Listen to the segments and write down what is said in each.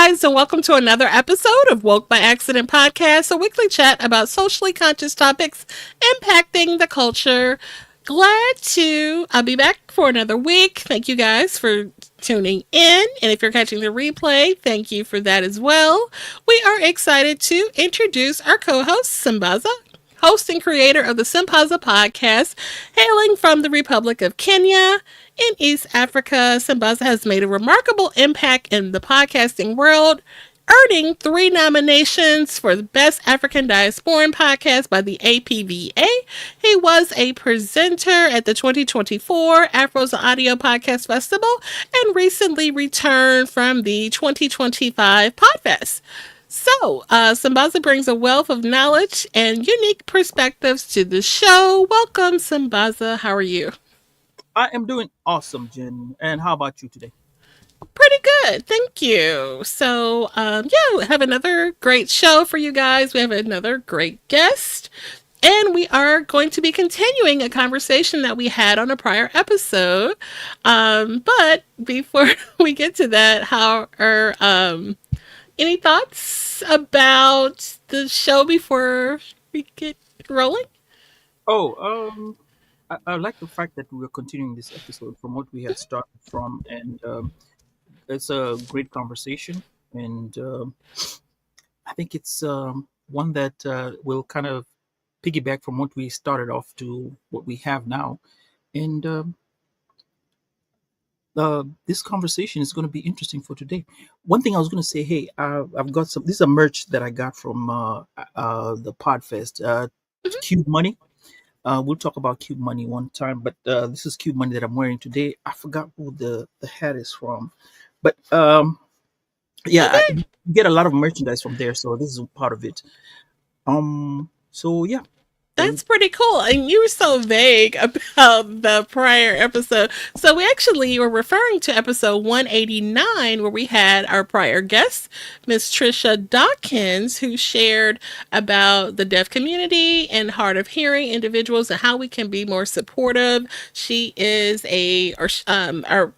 guys, and welcome to another episode of Woke by Accident Podcast, a weekly chat about socially conscious topics impacting the culture. Glad to be back for another week. Thank you guys for tuning in. And if you're catching the replay, thank you for that as well. We are excited to introduce our co host, Sambaza, host and creator of the Sambaza podcast, hailing from the Republic of Kenya in East Africa. Sambaza has made a remarkable impact in the podcasting world, earning 3 nominations for the Best African Diasporan Podcast by the APVA. He was a presenter at the 2024 Afros Audio Podcast Festival and recently returned from the 2025 Podfest. So, Sambaza brings a wealth of knowledge and unique perspectives to the show. Welcome, Sambaza. How are you? I am doing awesome, Jen. And how about you today? Pretty good. Thank you. So, yeah, we have another great show for you guys. We have another great guest. And we are going to be continuing a conversation that we had on a prior episode. But before we get to that, how are any thoughts about the show before we get rolling? Oh, I like the fact that we are continuing this episode from what we had started from, and it's a great conversation, and I think it's one that will kind of piggyback from what we started off to what we have now, and this conversation is going to be interesting for today. One thing I was going to say, hey, I've got some. This is a merch that I got from the Podfest. Cube Money. We'll talk about Cube Money one time, but this is Cube Money that I'm wearing today. I forgot who the hat is from, but yeah, Okay. you get a lot of merchandise from there, so this is part of it. So yeah, and That's pretty cool. And you were so vague about the prior episode. So we actually were referring to episode 189, where we had our prior guest, Miss Trisha Dawkins, who shared about the deaf community and hard of hearing individuals and how we can be more supportive. She is our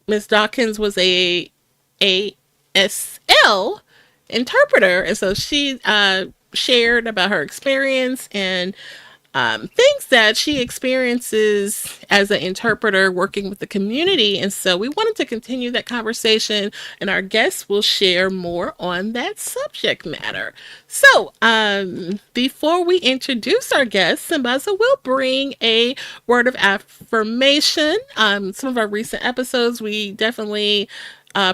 Miss Dawkins was a ASL interpreter, and so she shared about her experience and things that she experiences as an interpreter working with the community. And so we wanted to continue that conversation, and our guests will share more on that subject matter. So, before we introduce our guests, Sambaza will bring a word of affirmation. Some of our recent episodes, we definitely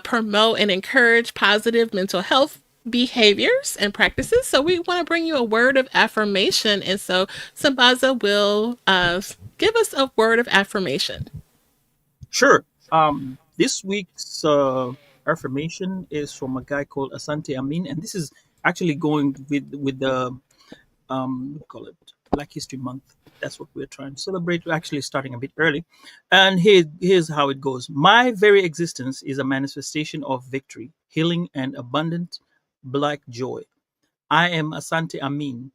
promote and encourage positive mental health behaviors and practices. So we want to bring you a word of affirmation. And so Sambaza will give us a word of affirmation. sure. This week's affirmation is from a guy called Asante Amin, and this is actually going with the what do you call it, Black History Month. That's what we're trying to celebrate. We're actually starting a bit early, and here's how it goes. My very existence is a manifestation of victory, healing, and abundant black joy. I am Asante Amin,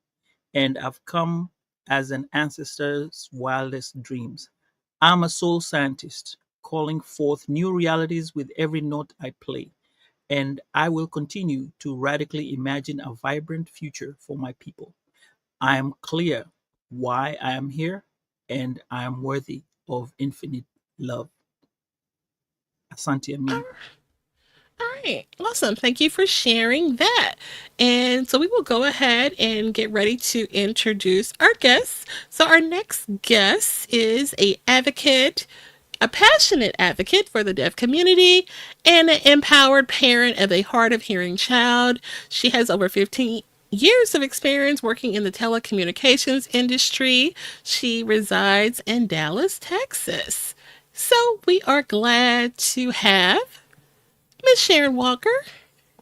and I've come as an ancestor's wildest dreams. I'm a soul scientist, calling forth new realities with every note I play, and I will continue to radically imagine a vibrant future for my people. I am clear why I am here, and I am worthy of infinite love. Asante Amin. All right, awesome. Thank you for sharing that. And so we will go ahead and get ready to introduce our guests. So our next guest is a passionate advocate for the deaf community, and an empowered parent of a hard of hearing child. She has over 15 years of experience working in the telecommunications industry. She resides in Dallas, Texas. So we are glad to have Miss Sharon Walker.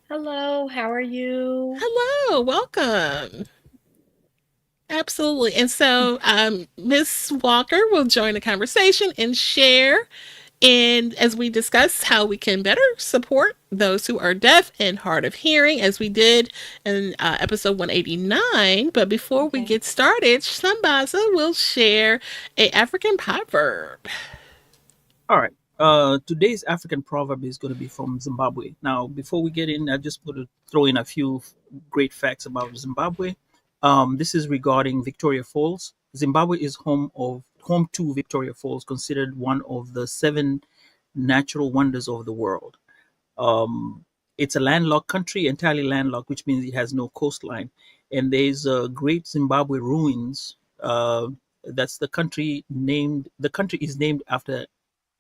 Hello, how are you? Hello, welcome. Absolutely. And so Miss Walker will join the conversation and share, and as we discuss how we can better support those who are deaf and hard of hearing, as we did in episode 189. But before we Okay. get started, Sambaza will share a African proverb. All right. Today's African proverb is going to be from Zimbabwe. Now, before we get in, I just want to throw in a few great facts about Zimbabwe. This is regarding Victoria Falls. Zimbabwe is home to Victoria Falls, considered one of the seven natural wonders of the world. Um, it's a landlocked country, entirely landlocked, which means it has no coastline. And there's great Zimbabwe ruins. That's the country named. The country is named after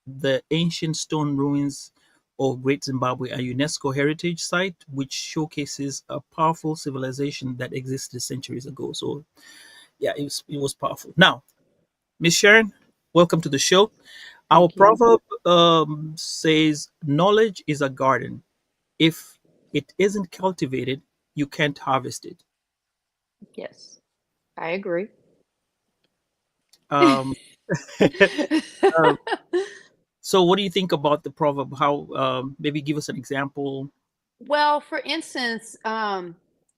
the ancient stone ruins of Great Zimbabwe, a UNESCO heritage site which showcases a powerful civilization that existed centuries ago. So, yeah, it was powerful. Now, Miss Sharon, welcome to the show. Our Thank you. proverb says, "Knowledge is a garden. If it isn't cultivated, you can't harvest it." Yes, I agree. Um, uh, so, what do you think about the proverb? How maybe give us an example? Well, for instance,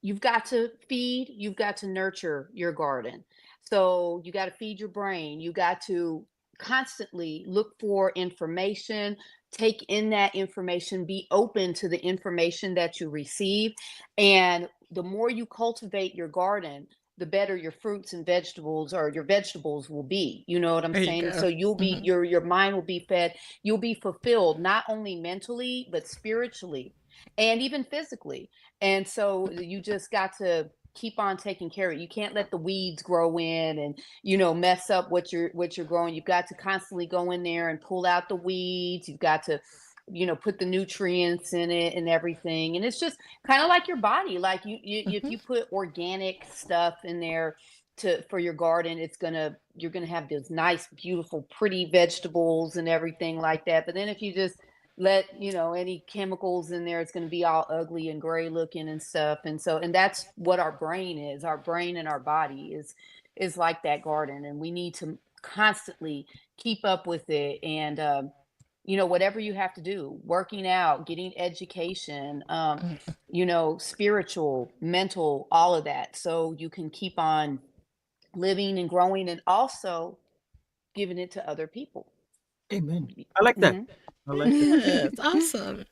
you've got to feed, you've got to nurture your garden. So you got to feed your brain. You got to constantly look for information, take in that information, be open to the information that you receive. And the more you cultivate your garden, the better your fruits and vegetables or your vegetables will be. You know what I'm There you saying? go. So you'll be Hmm. your mind will be fed, you'll be fulfilled not only mentally but spiritually and even physically. And so you just got to keep on taking care of it. You can't let the weeds grow in and mess up what you're growing. You've got to constantly go in there and pull out the weeds. You've got to put the nutrients in it and everything. And it's just kind of like your body. Like if Hmm. you put organic stuff in there to for your garden, you're gonna have those nice, beautiful, pretty vegetables and everything like that. But then if you just let any chemicals in there, it's going to be all ugly and gray looking and stuff. And that's what our brain is. Our brain and our body is like that garden, and we need to constantly keep up with it. And whatever you have to do, working out, getting education, spiritual, mental, all of that, so you can keep on living and growing, and also giving it to other people. Amen. I like that. Hmm. I like that. Yeah, it's awesome.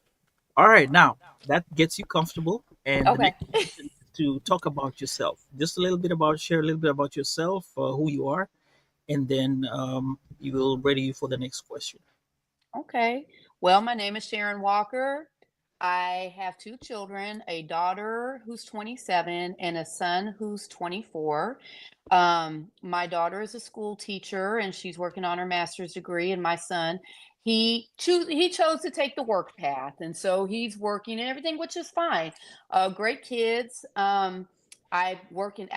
All right, now that gets you comfortable, and the Okay. next question is to talk about yourself. Just a little bit about share a little bit about yourself, who you are, and then you will ready you for the next question. Okay. Well, my name is Sharon Walker. I have two children, a daughter who's 27 and a son who's 24. My daughter is a school teacher and she's working on her master's degree, and my son, he chose to take the work path, and so he's working and everything, which is fine. Great kids. I've been working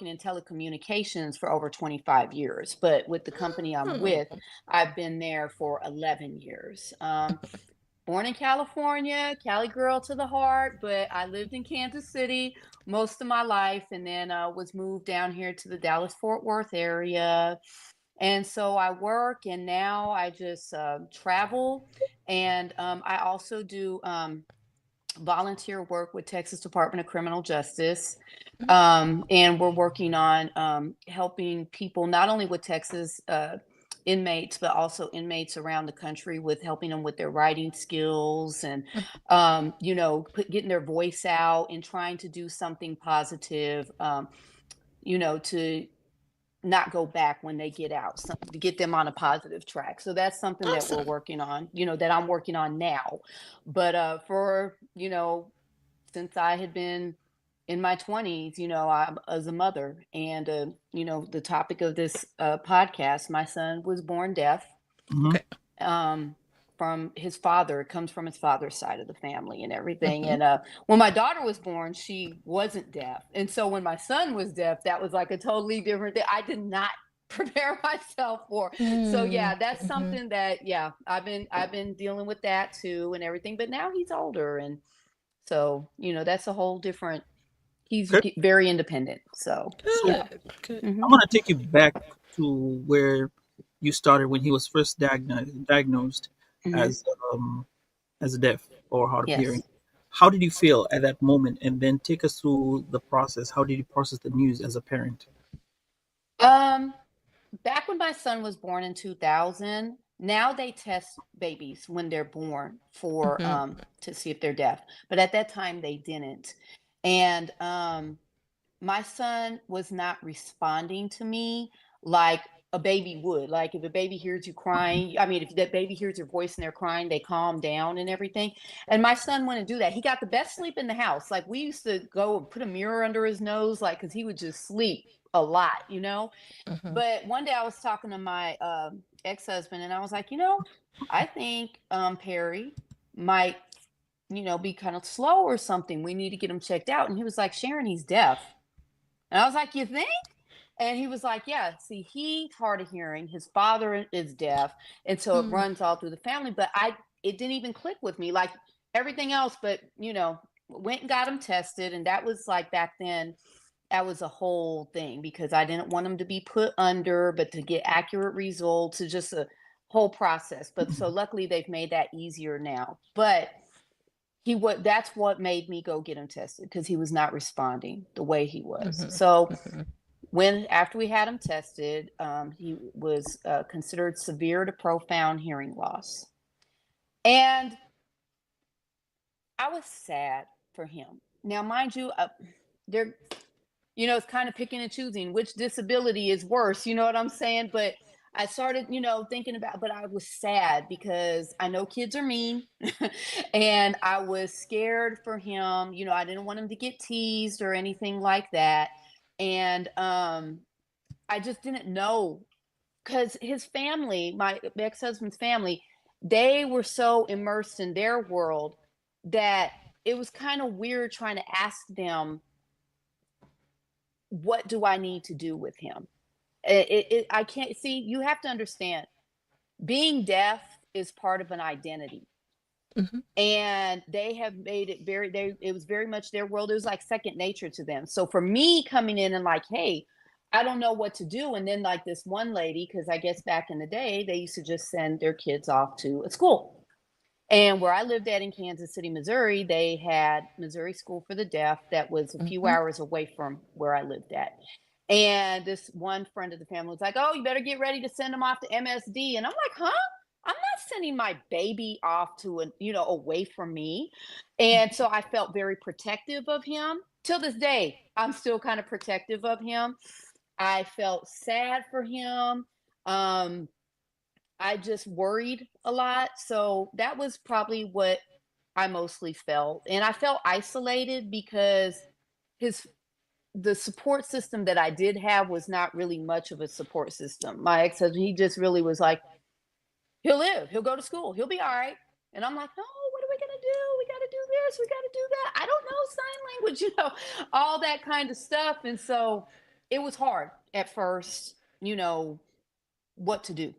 in telecommunications for over 25 years, but with the company I'm with, Oh. I've been there for 11 years. Born in California, Cali girl to the heart, but I lived in Kansas City most of my life, and then was moved down here to the Dallas Fort Worth area. And so I work, and now I just travel. And I also do volunteer work with Texas Department of Criminal Justice. And we're working on helping people not only with Texas inmates, but also inmates around the country, with helping them with their writing skills and, getting their voice out and trying to do something positive, to not go back when they get out, to get them on a positive track. So that's something that we're Awesome. working on, that I'm working on now. But for, since I had been in my 20s, I as a mother, and the topic of this podcast, my son was born deaf. Hmm. Okay. Um, from his father, it comes from his father's side of the family and everything. Hmm. And when my daughter was born, she wasn't deaf, and so when my son was deaf, that was like a totally different thing. I did not prepare myself for. So yeah, that's Mm-hmm. something that, yeah, I've been dealing with that too and everything. But now he's older, and so that's a whole different. He's Okay, very independent. So so yeah. Good. Good. I'm Hmm. gonna take you back to where you started when he was first diagnosed Hmm. as um, as deaf or hard of hearing. Yes. How did you feel at that moment? And then take us through the process. How did you process the news as a parent? Um, Back when my son was born in 2000. Now they test babies when they're born for Mhm. to see if they're deaf, but at that time they didn't. And my son was not responding to me like a baby would. Like if a baby hears you crying, I mean, if that baby hears your voice and they're crying, they calm down and everything. And my son wouldn't do that. He got the best sleep in the house. Like we used to go and put a mirror under his nose, like because he would just sleep a lot, you know. Mhm. But one day I was talking to my ex-husband, and I was like, I think Perry might, be kind of slow or something. We need to get him checked out. And he was like, Sharon, he's deaf. And I was like, you think? And he was like, yeah, see, he's hard of hearing. His father is deaf. And so it Mm. runs all through the family. But it didn't even click with me like everything else. But, went and got him tested. And that was like back then, that was a whole thing because I didn't want him to be put under, but to get accurate results is just a whole process. But so luckily they've made that easier now. But that's what made me go get him tested because he was not responding the way he was. Mhm. So Mhm. when after we had him tested, he was considered severe to profound hearing loss, and I was sad for him. Now, mind you, there, it's kind of picking and choosing which disability is worse. You know what I'm saying? But I started, thinking about, but I was sad because I know kids are mean and I was scared for him. I didn't want him to get teased or anything like that. And I just didn't know because his family, my ex-husband's family, they were so immersed in their world that it was kind of weird trying to ask them, what do I need to do with him? I can't see. You have to understand, being deaf is part of an identity, Mhm. and they have made it very. It was very much their world. It was like second nature to them. So for me coming in and like, hey, I don't know what to do, and then like this one lady, because I guess back in the day they used to just send their kids off to a school. And where I lived at in Kansas City, Missouri, they had Missouri School for the Deaf that was a few Mhm. hours away from where I lived at. And this one friend of the family was like, "Oh, you better get ready to send them off to MSD." And I'm like, "Huh? I'm not sending my baby off to away from me." And so I felt very protective of him. Till this day, I'm still kind of protective of him. I felt sad for him. Um, I just worried a lot. So that was probably what I mostly felt. And I felt isolated because his the support system that I did have was not really much of a support system. My ex-husband, he just really was like, he'll live, he'll go to school, he'll be all right. And I'm like, no, what are we gonna do? We gotta do this, we gotta do that. I don't know sign language, all that kind of stuff. And so it was hard at first, what to do,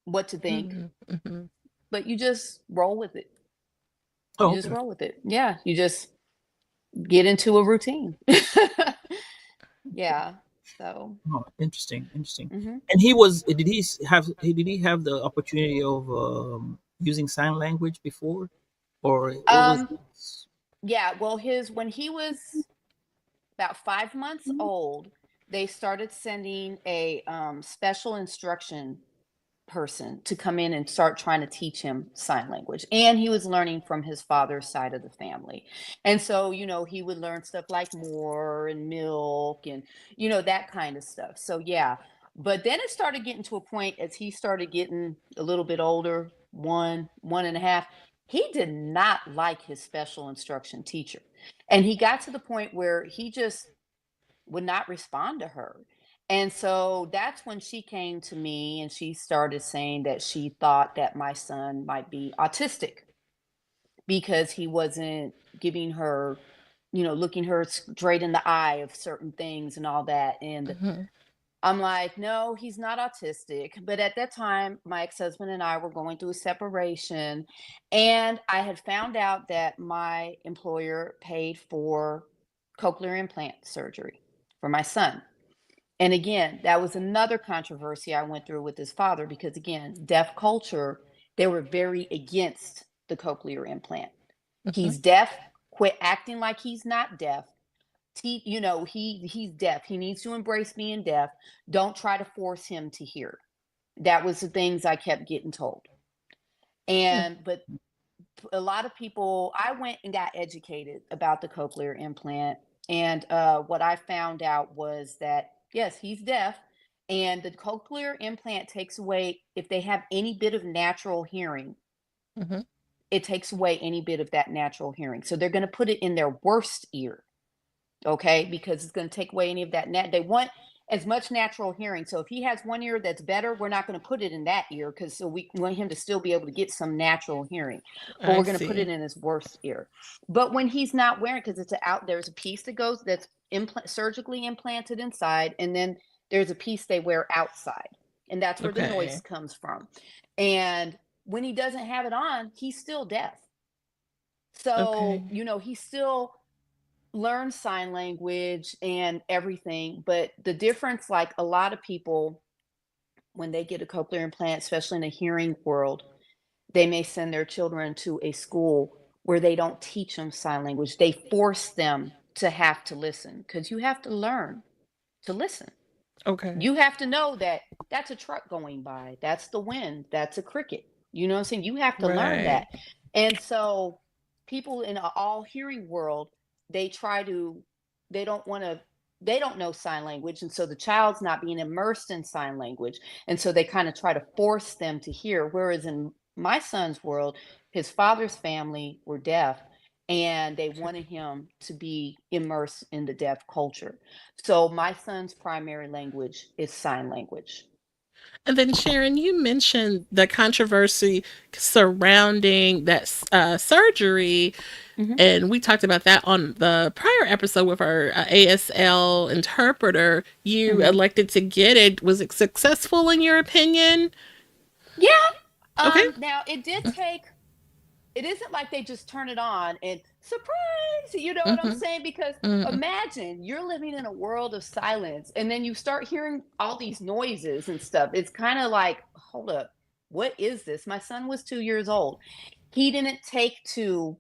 what to think, Mhm. Mhm. but you just roll with it. You Oh, just okay. roll with it. Yeah, you just get into a routine. Yeah. So, Oh, interesting, interesting. mhm. And he was did he have the opportunity of using sign language before, or what was Um, his? yeah, well, his when he was about 5 months old, they started sending a special instruction person to come in and start trying to teach him sign language. And he was learning from his father's side of the family. And so, he would learn stuff like more and milk and, that kind of stuff. So, yeah. But then it started getting to a point as he started getting a little bit older, one and a half. He did not like his special instruction teacher. And he got to the point where he just would not respond to her. And so that's when she came to me and she started saying that she thought that my son might be autistic because he wasn't giving her, looking her straight in the eye of certain things and all that. And Mhm. I'm like, no, he's not autistic. But at that time, my ex husband and I were going through a separation. And I had found out that my employer paid for cochlear implant surgery for my son. And again, that was another controversy I went through with his father because, again, deaf culture, they were very against the cochlear implant. Mhm. He's deaf, quit acting like he's not deaf. He's deaf. He needs to embrace being deaf. Don't try to force him to hear. That was the things I kept getting told. Hmm. And but a lot of people, I went and got educated about the cochlear implant, and what I found out was that yes, he's deaf, and the cochlear implant takes away, if they have any bit of natural hearing, Hmm. it takes away any bit of that natural hearing. So they're going to put it in their worst ear, okay? Because it's going to take away any of that they want as much natural hearing. So if he has one ear that's better, we're not going to put it in that ear, because so we want him to still be able to get some natural hearing. But I we're going to put it see. in his worst ear. But when he's not wearing, because it's there's a piece that goes that's surgically implanted inside, and then there's a piece they wear outside, and that's where the noise Okay. comes from. And when he doesn't have it on, he's still deaf. So, Okay. he still learn sign language and everything, but the difference, like a lot of people, when they get a cochlear implant, especially in the hearing world, they may send their children to a school where they don't teach them sign language. They force them to have to listen, because you have to learn to listen. Okay. You have to know that that's a truck going by, that's the wind, that's a cricket. You know what I'm saying? You have to learn Right. that. And so people in all hearing world, they try to, they don't want to, they don't know sign language, and so the child's not being immersed in sign language, and so they kind of try to force them to hear. Whereas in my son's world, his father's family were deaf, and they wanted him to be immersed in the deaf culture. So my son's primary language is sign language. And then, Sharon, you mentioned the controversy surrounding that surgery, Mhm. and we talked about that on the prior episode with our ASL interpreter. You Mhm. elected to get it. Was it successful in your opinion? Yeah. Okay. Now it did take. It isn't like they just turn it on and surprise. You know what I'm Mm-hmm. saying? Because Mm-hmm. imagine you're living in a world of silence, and then you start hearing all these noises and stuff. It's kind of like, hold up, what is this? My son was 2 years old. He didn't take to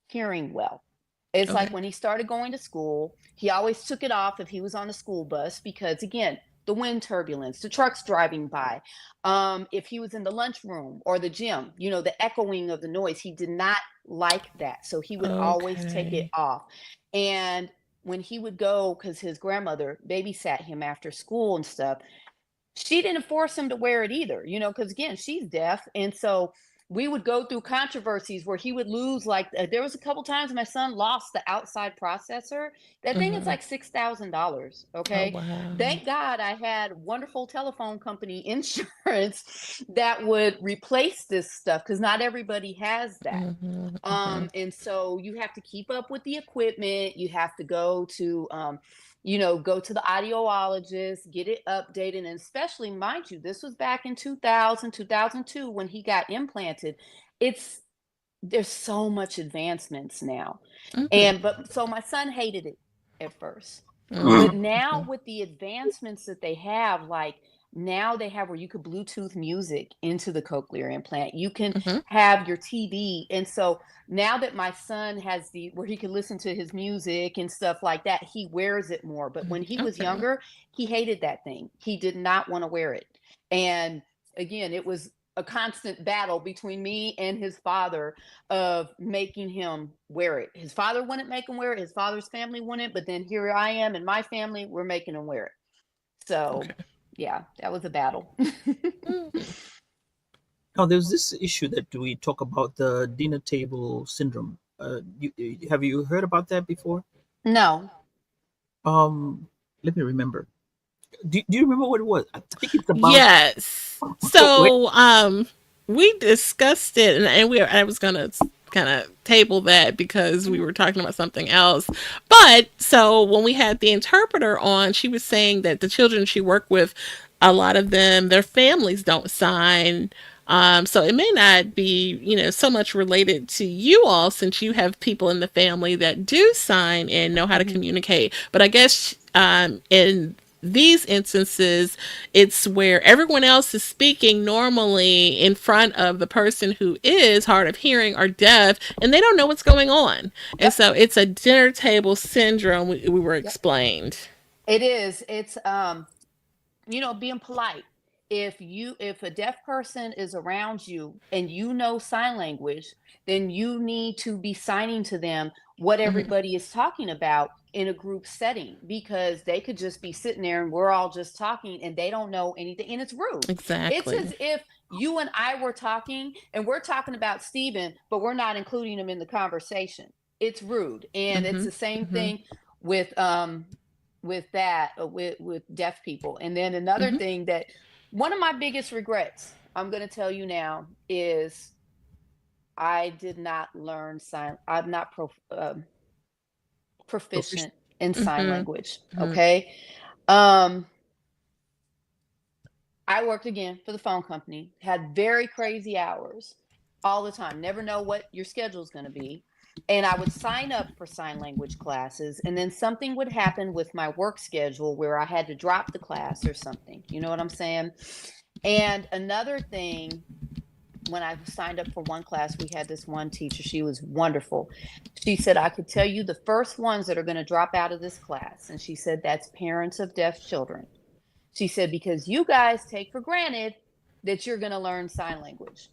hearing well. It's like Okay. when he started going to school, he always took it off if he was on a school bus, because again, the wind turbulence, the trucks driving by. If he was in the lunchroom or the gym, the echoing of the noise, he did not like that. So he would always take it Okay. off. And when he would go, because his grandmother babysat him after school and stuff, she didn't force him to wear it either, because again, she's deaf. And so we would go through controversies where he would lose, like, there was a couple times my son lost the outside processor. That thing is Mm-hmm. like $6,000. Oh, Okay. wow. Thank God I had wonderful telephone company insurance that would replace this stuff, because not everybody has that. Mm-hmm. Mm-hmm. And so you have to keep up with the equipment. You have to go to the audiologist, get it updated. And especially, mind you, this was back in 2000, 2002 when he got implanted. It's There's so much advancements now. Mm-hmm. But so my son hated it at first. But now Mm-hmm. with the advancements that they have, like now they have where you could Bluetooth music into the cochlear implant. You can Mm-hmm. have your TV. And so now that my son has the where he can listen to his music and stuff like that, he wears it more. But when he was Okay. younger, he hated that thing. He did not want to wear it. And again, it was a constant battle between me and his father of making him wear it. His father wouldn't make him wear it. His father's family wouldn't, but then here I am and my family, we're making him wear it. So, Okay. yeah, that was a battle. Mm-hmm. Now, there's this issue that we talk about, the dinner table syndrome. Have you heard about that before? No. Um, Let me remember. Do you remember what it was? I think it's about. Yes. Wait. So, we discussed it, and I was gonna kind of table that because we Mhm. were talking about something else. But so when we had the interpreter on, she was saying that the children she worked with, a lot of them, their families don't sign. So it may not be, so much related to you all since you have people in the family that do sign and know how to Mhm. communicate. But I guess in these instances, it's where everyone else is speaking normally in front of the person who is hard of hearing or deaf, and they don't know what's going on. And Yep. so it's a dinner table syndrome, we were Yep. explained. It is. It's being polite. if a deaf person is around you and you know sign language, then you need to be signing to them what Mhm. everybody is talking about in a group setting, because they could just be sitting there and we're all just talking and they don't know anything, and it's rude. It's Exactly. as if you and I were talking and we're talking about Steven, but we're not including him in the conversation. It's rude. And it's Mhm. the same Mhm. thing with with deaf people. And then another Mhm. thing that one of my biggest regrets, I'm going to tell you now, is I did not learn sign. I'm not proficient Proficient. in sign Mhm. language. Mhm. Okay. Um, I worked again for the phone company, had very crazy hours all the time, never know what your schedule is going to be. And I would sign up for sign language classes, and then something would happen with my work schedule where I had to drop the class or something. You know what I'm saying? And another thing, when I signed up for one class, we had this one teacher. She was wonderful. She said, I could tell you the first ones that are going to drop out of this class. And she said, that's parents of deaf children. She said, because you guys take for granted that you're going to learn sign language.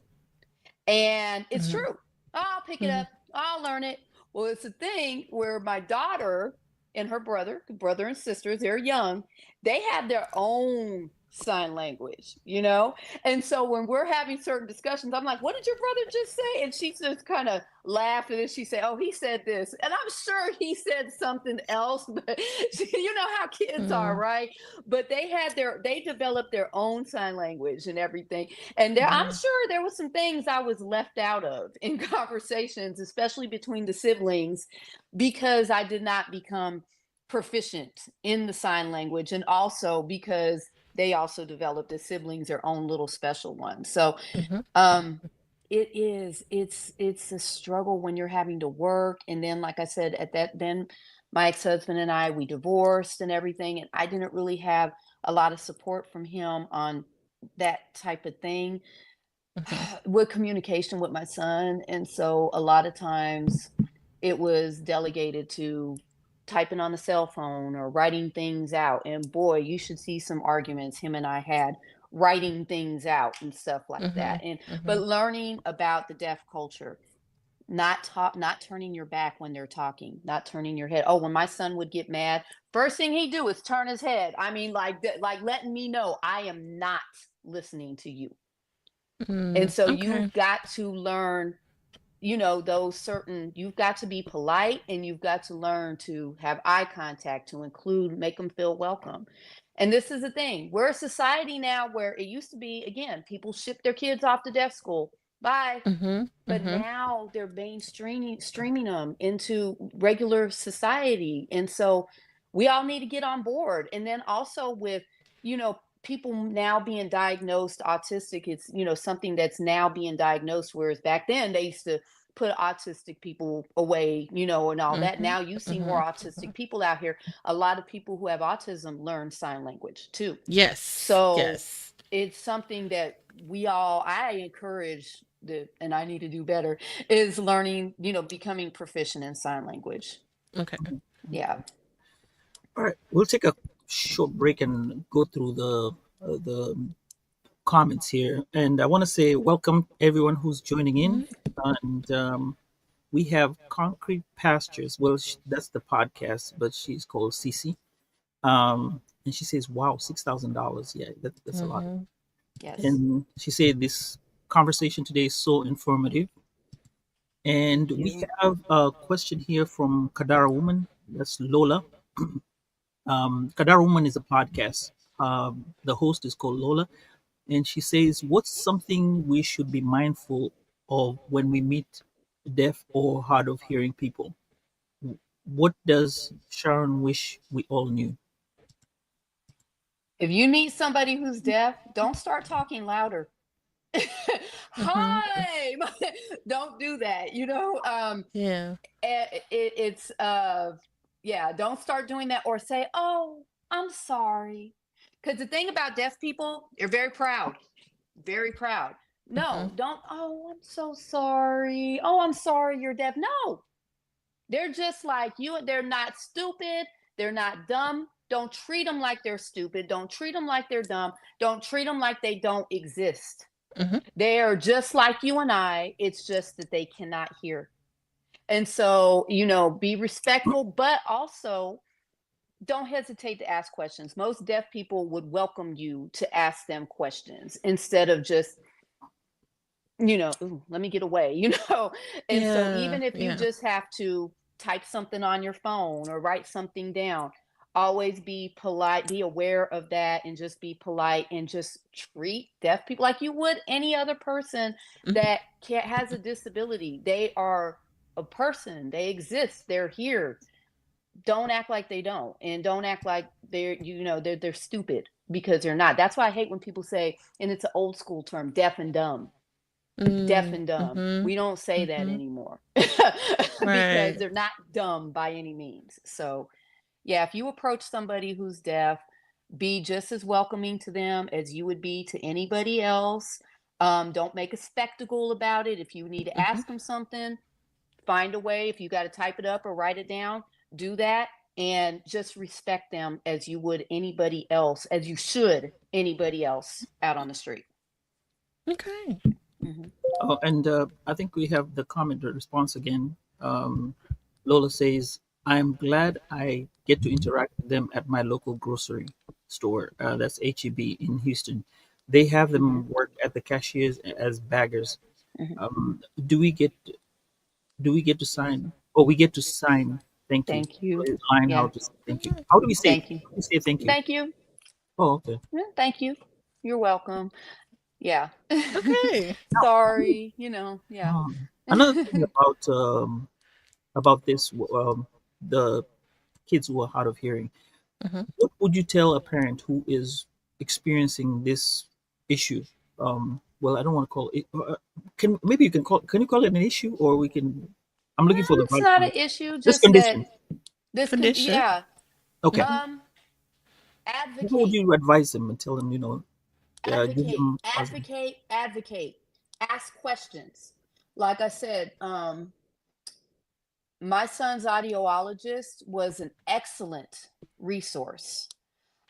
And it's Mhm. true. I'll pick it Mhm. up, I'll learn it. Well, it's a thing where my daughter and her brother and sisters, they're young, they have their own sign language, you know? And so when we're having certain discussions, I'm like, what did your brother just say? And she just kind of laughed, and then she said, oh, he said this. And I'm sure he said something else, but you know how kids are, Mhm. right? But they developed their own sign language and everything. And I'm Yeah. sure there was some things I was left out of in conversations, especially between the siblings, because I did not become proficient in the sign language, and also because they also developed as siblings their own little special ones. So Mhm. um it's a struggle when you're having to work. And then, like I said, at that then my ex-husband and I, we divorced and everything, and I didn't really have a lot of support from him on that type of thing Mhm. with communication with my son. And so a lot of times it was delegated to typing on the cell phone or writing things out. And boy, you should see some arguments him and I had writing things out and stuff like that. Mhm. And but Mhm. learning about the deaf culture, not turning your back when they're talking, not turning your head. Oh, when my son would get mad, first thing he'd do is turn his head. I mean, like letting me know I am not listening to you. And Mm. so Okay. you've got to learn, those certain, you've got to be polite, and you've got to learn to have eye contact, to include, make them feel welcome. And this is the thing, we're a society now where it used to be, again, people ship their kids off to deaf school. Bye. Mhm. But Mhm. now they're being streaming them into regular society. And so we all need to get on board. And then also with, people now being diagnosed autistic, it's, something that's now being diagnosed, whereas back then they used to put autistic people away, and all that. Mhm. Now you see more Mhm. autistic people out here. A lot of people who have autism learn sign language too. Yes. So Yes. it's something that I encourage, and I need to do better, is learning, becoming proficient in sign language. Okay. Yeah. All right, we'll take a short break and go through the comments here. And I want to say welcome everyone who's joining in. Mhm. And we have Concrete Pastures. Well, that's the podcast, but she's called Cece. And she says, "Wow, $6,000. Yeah, that's a lot." Mhm. Yes. And she said this conversation today is so informative. And Thank we you. have a question here from Kadara Woman. That's Lola. Kadara Woman is a podcast. The host is called Lola, and she says, "What's something we should be mindful of when we meet deaf or hard of hearing people? What does Sharon wish we all knew?" If you meet somebody who's deaf, don't start talking louder. Mhm. Hi. Don't do that. Yeah. It's yeah, don't start doing that, or say, "Oh, I'm sorry." Because the thing about deaf people, they're very proud. Very proud. Mhm. No, don't, "Oh, I'm so sorry. Oh, I'm sorry you're deaf." No. They're just like you. They're not stupid. They're not dumb. Don't treat them like they're stupid. Don't treat them like they're dumb. Don't treat them like they don't exist. Mhm. They are just like you and I. It's just that they cannot hear. And so, be respectful, but also don't hesitate to ask questions. Most deaf people would welcome you to ask them questions instead of just, "Ooh, let me get away," And so Yeah, even if you yeah. just have to type something on your phone or write something down, always be polite, be aware of that, and just be polite and just treat deaf people like you would any other person Mhm. that has a disability. They are a person, they exist, they're here. Don't act like they don't, and don't act like they're stupid, because they're not. That's why I hate when people say, and it's an old school term, deaf and dumb. Deaf Mm, and dumb. mhm, We don't say that mhm. anymore because Right. they're not dumb by any means. So, yeah, if you approach somebody who's deaf, be just as welcoming to them as you would be to anybody else. Don't make a spectacle about it. If you need to Mhm. ask them something, find a way. If you got to type it up or write it down, do that, and just respect them as you would anybody else, as you should anybody else out on the street. Okay. Hmm. Oh, and I think we have the comment or response again. Lola says, "I'm glad I get to interact with them at my local grocery store. That's HEB in Houston. They have Hmm. them work at the cashiers as baggers. Hmm. Um, do we get do we get to sign? Oh, we get to sign. Thank you. Thank you. Line how Yeah. to say thank you. How do we say? Thank you. How do we say thank you? Thank you. Oh, okay. Yeah, thank you. You're welcome. Yeah. Okay. Sorry. Yeah. Another thing about this, the kids who are hard of hearing. Mhm. What would you tell a parent who is experiencing this issue? Well, I don't want to call it. Can maybe you can call? Can you call it an issue, or we can? I'm looking for the It's right not an word. issue, This just that condition. Condition. yeah. Okay. Mhm. Um, How would advocate, you advise them and tell them? Give advocate, them positive. advocate, advocate. Ask questions. Like I said, my son's audiologist was an excellent resource.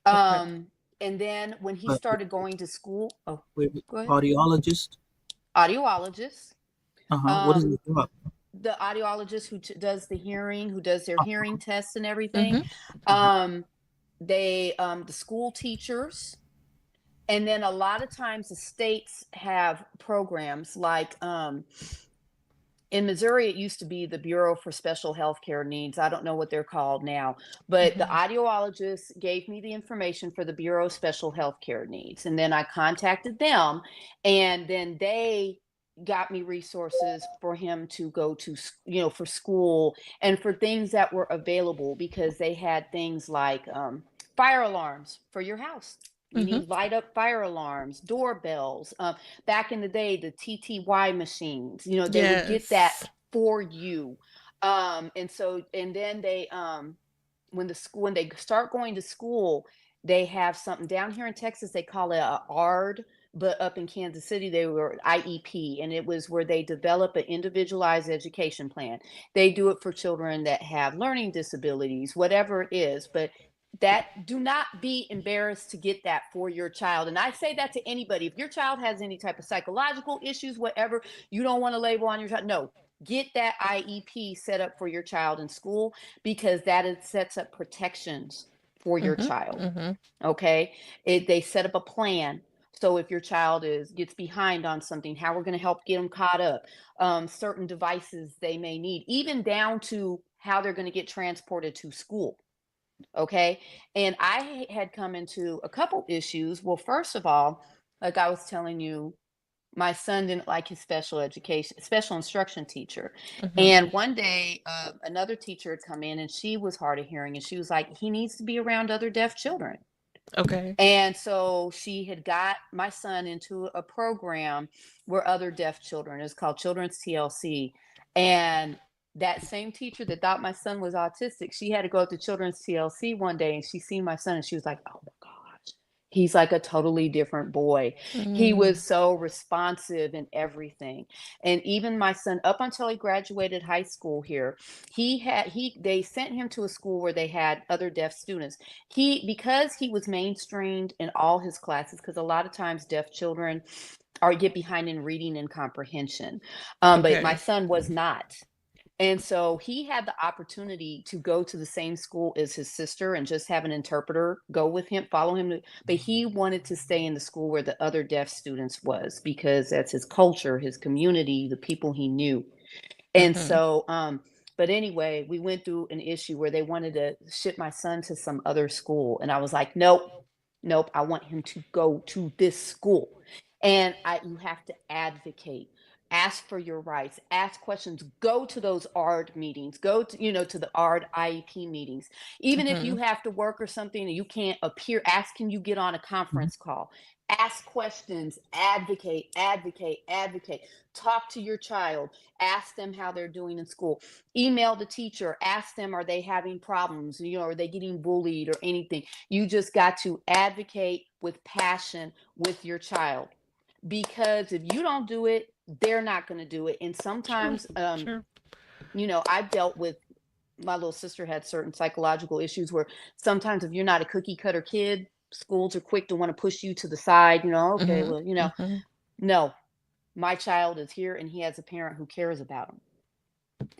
Okay. Um, and then when he Uh, started going to school, oh, go ahead. Audiologist. Audiologist. What is Um, it about? the audiologist who does the hearing, who does their hearing tests and everything. Mhm. Um, the school teachers, and then a lot of times the states have programs like, in Missouri, it used to be the Bureau for Special Health Care Needs. I don't know what they're called now, but the Mhm. audiologist gave me the information for the Bureau of Special Health Care Needs. And then I contacted them, and then they got me resources for him to go to, for school and for things that were available, because they had things like, fire alarms for your house. You Mhm. need light up fire alarms, doorbells. Back in the day, the TTY machines, they would get that Yes. for you. And then when they start going to school, they have something down here in Texas, they call it a ARD, but up in Kansas City, they were IEP, and it was where they develop an individualized education plan. They do it for children that have learning disabilities, whatever it is, but that do not be embarrassed to get that for your child. And I say that to anybody. If your child has any type of psychological issues, whatever, you don't want to label on your child. No, get that IEP set up for your child in school, because sets up protections for your Mhm. child. Mhm. Okay. They set up a plan. So if your child gets behind on something, how we're going to help get them caught up, certain devices they may need, even down to how they're going to get transported to school. Okay. And I had come into a couple issues. Well, first of all, like I was telling you, my son didn't like his special instruction teacher. Mhm. And one day, another teacher had come in, and she was hard of hearing. And she was like, he needs to be around other deaf children. Okay. And so she had got my son into a program where other deaf children, it's called Children's TLC. And that same teacher that thought my son was autistic, she had to go to Children's TLC one day, and she seen my son, and she was like, oh my gosh, He's like a totally different boy. He was Mm. so responsive and everything. And even my son, up until he graduated high school here, they sent him to a school where they had other deaf students. Because he was mainstreamed in all his classes, because a lot of times deaf children are get behind in reading and comprehension. But my Okay. son was not. And so he had the opportunity to go to the same school as his sister and just have an interpreter go with him, follow him. But he wanted to stay in the school where the other deaf students was because that's his culture, his community, the people he knew. And Mhm. so, but anyway, we went through an issue where they wanted to ship my son to some other school. And I was like, nope, nope, I want him to go to this school. And you have to advocate, ask for your rights, ask questions, go to those ARD meetings, go to, to the ARD IEP meetings. Even if you Mhm. have to work or something and you can't appear, ask, can you get on a Mhm. conference call? Ask questions, advocate, advocate, advocate. Talk to your child, ask them how they're doing in school. Email the teacher, ask them, are they having problems? Are they getting bullied or anything? You just got to advocate with passion with your child, because if you don't do it, they're not going to do it. And Sure. sometimes, Sure. I've dealt with, my little sister had certain psychological issues where sometimes if you're not a cookie cutter kid, schools are quick to want to push you to the side. Okay, Mhm. well, Mhm. no, my child is here and he has a parent who cares about him.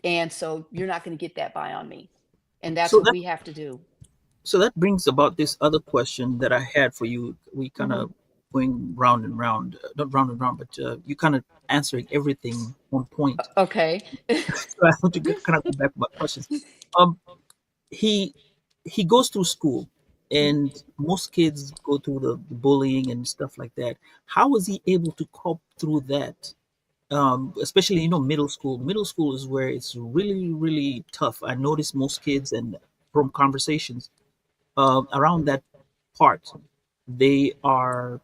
And so you're not going to get that by on me. And that's So what that we have to do. brings about this other question that I had for you. We kind Hmm. of going round and round, not round and round, but you kind of answering everything on point. Okay. So I want to kind of go back about questions. Um, he he goes through school, and most kids go through the bullying and stuff like that. How was he able to cope through that? Especially middle school. Middle school is where it's really really tough. I notice most kids, and from conversations around that part, they are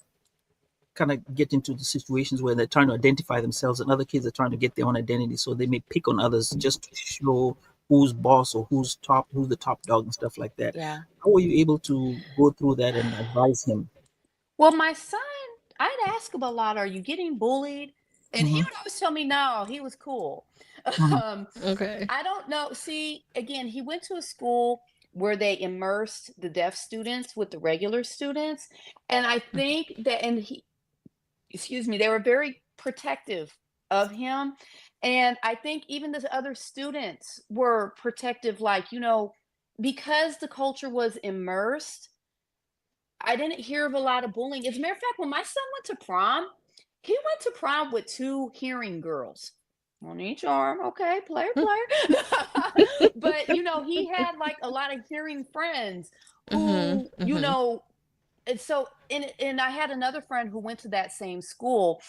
kind of get into the situations where they're trying to identify themselves, and other kids are trying to get their own identity, so they may pick on others just to show who's boss or who's the top dog and stuff like that. Yeah. How were you able to go through that and advise him? Well, my son, I'd ask him a lot, are you getting bullied? And he Hmm. would always tell me, no, he was cool. Hmm. um, Okay. I don't know. See, again, he went to a school where they immersed the deaf students with the regular students. And I think that, and excuse me, they were very protective of him. And I think even the other students were protective, like, because the culture was immersed, I didn't hear of a lot of bullying. As a matter of fact, when my son went to prom, he went to prom with two hearing girls on each arm. Okay, player, player. But he had like a lot of hearing friends Mhm. who, Mhm. and so and I had another friend who went to that same school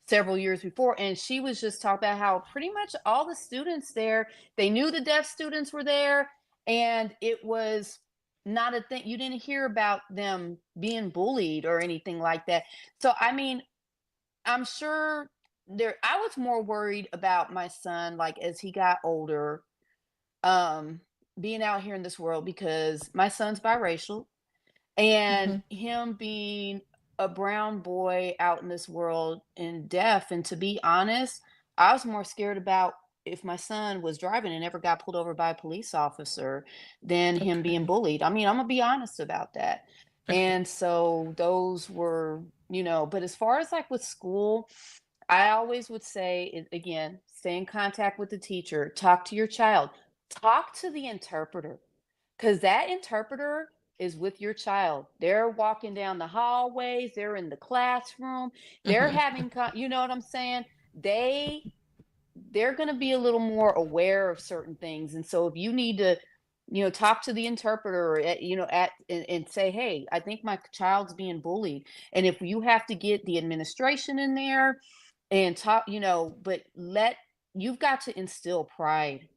several years before, and she was just talking about how pretty much all the students there, they knew the deaf students were there, and it was not a thing. You didn't hear about them being bullied or anything like that. So I mean, I'm sure I was more worried about my son, like as he got older, um being out here in this world, because my son's biracial, and Mhm. him being a brown boy out in this world and deaf. And to be honest, I was more scared about if my son was driving and ever got pulled over by a police officer than him being Okay. bullied. I mean, I'm gonna be honest about that. Okay. And so those were, but as far as like with school, I always would say, again, stay in contact with the teacher, talk to your child, talk to the interpreter, because that interpreter is with your child. They're walking down the hallways, they're in the classroom, they're Mhm. having, you know what I'm saying? They they're going to be a little more aware of certain things. And so if you need to, talk to the interpreter at, and say, hey, I think my child's being bullied. And if you have to get the administration in there and talk, but you've got to instill pride